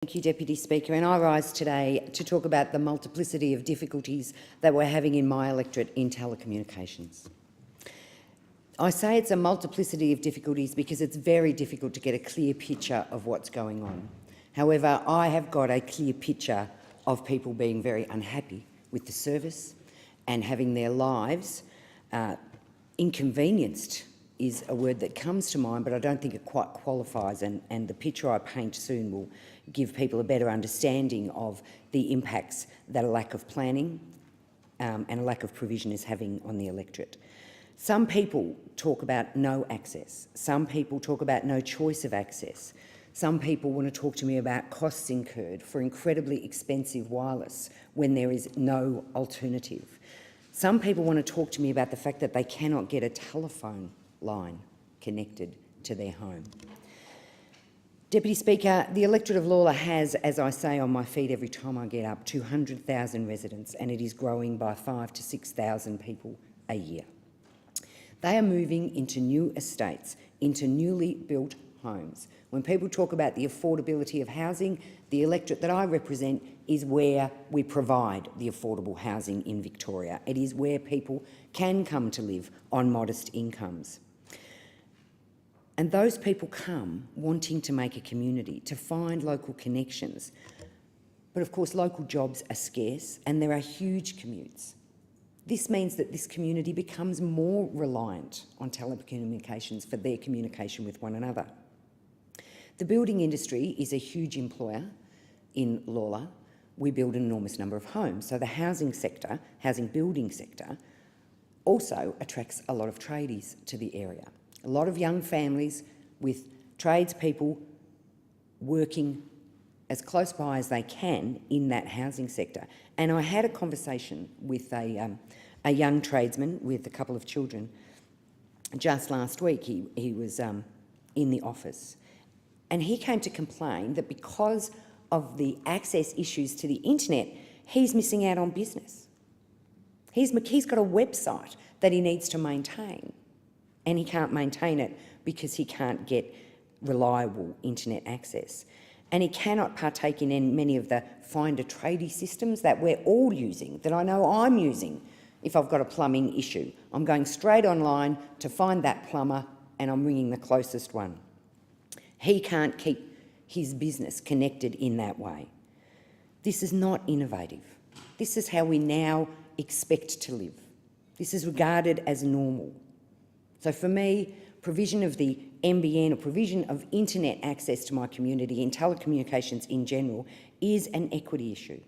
Thank you, Deputy Speaker. And I rise today to talk about the multiplicity of difficulties that we're having in my electorate in telecommunications. I say it's a multiplicity of difficulties because it's very difficult to get a clear picture of what's going on. However, I have got a clear picture of people being very unhappy with the service and having their lives inconvenienced is a word that comes to mind, but I don't think it quite qualifies, and the picture I paint soon will give people a better understanding of the impacts that a lack of planning and a lack of provision is having on the electorate. Some people talk about no access. Some people talk about no choice of access. Some people want to talk to me about costs incurred for incredibly expensive wireless when there is no alternative. Some people want to talk to me about the fact that they cannot get a telephone line connected to their home. Deputy Speaker, the electorate of Lalor has, as I say on my feed every time I get up, 200,000 residents, and it is growing by 5,000 to 6,000 people a year. They are moving into new estates, into newly built homes. When people talk about the affordability of housing, the electorate that I represent is where we provide the affordable housing in Victoria. It is where people can come to live on modest incomes. And those people come wanting to make a community, to find local connections. But of course, local jobs are scarce and there are huge commutes. This means that this community becomes more reliant on telecommunications for their communication with one another. The building industry is a huge employer in Lalor. We build an enormous number of homes. So the housing building sector, also attracts a lot of tradies to the area. A lot of young families with tradespeople working as close by as they can in that housing sector. And I had a conversation with a young tradesman with a couple of children just last week. He was in the office, and he came to complain that because of the access issues to the internet, he's missing out on business. He's got a website that he needs to maintain, and he can't maintain it because he can't get reliable internet access. And he cannot partake in many of the find a tradie systems that we're all using, that I know I'm using if I've got a plumbing issue. I'm going straight online to find that plumber and I'm ringing the closest one. He can't keep his business connected in that way. This is not innovative. This is how we now expect to live. This is regarded as normal. So for me, provision of the NBN or provision of internet access to my community and telecommunications in general is an equity issue.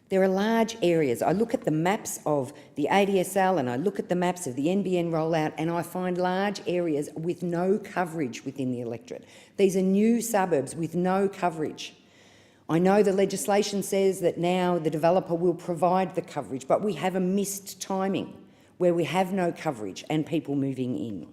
There are large areas. I look at the maps of the ADSL and I look at the maps of the NBN rollout and I find large areas with no coverage within the electorate. These are new suburbs with no coverage. I know the legislation says that now the developer will provide the coverage, but we have a missed timing where we have no coverage and people moving in.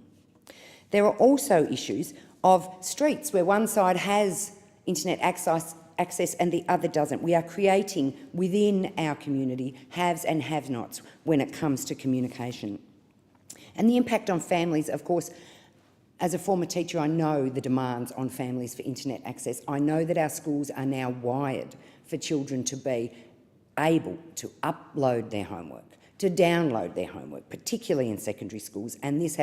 There are also issues of streets where one side has internet access and the other doesn't. We are creating within our community haves and have-nots when it comes to communication. And the impact on families, of course, as a former teacher, I know the demands on families for internet access. I know that our schools are now wired for children to be able to upload their homework, to download their homework, particularly in secondary schools, and this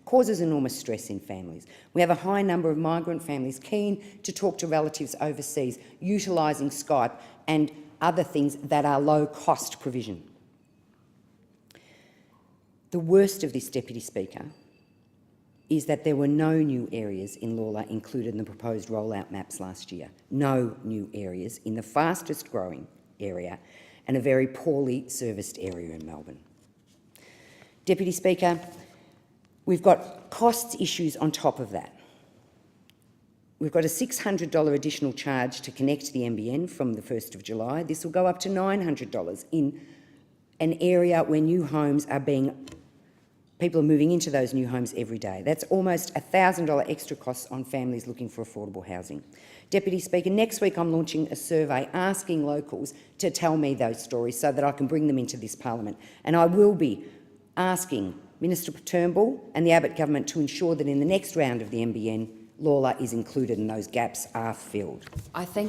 causes enormous stress in families. We have a high number of migrant families keen to talk to relatives overseas, utilising Skype and other things that are low-cost provision. The worst of this, Deputy Speaker, is that there were no new areas in Lalor included in the proposed rollout maps last year. No new areas in the fastest growing area and a very poorly serviced area in Melbourne. Deputy Speaker, we've got costs issues on top of that. We've got a $600 additional charge to connect to the NBN from the 1st of July. This will go up to $900 in an area where new homes are people are moving into those new homes every day. That's almost $1,000 extra costs on families looking for affordable housing. Deputy Speaker, next week I'm launching a survey asking locals to tell me those stories so that I can bring them into this parliament. And I will be asking Minister Turnbull and the Abbott government to ensure that in the next round of the NBN Lawler is included and those gaps are filled. I thank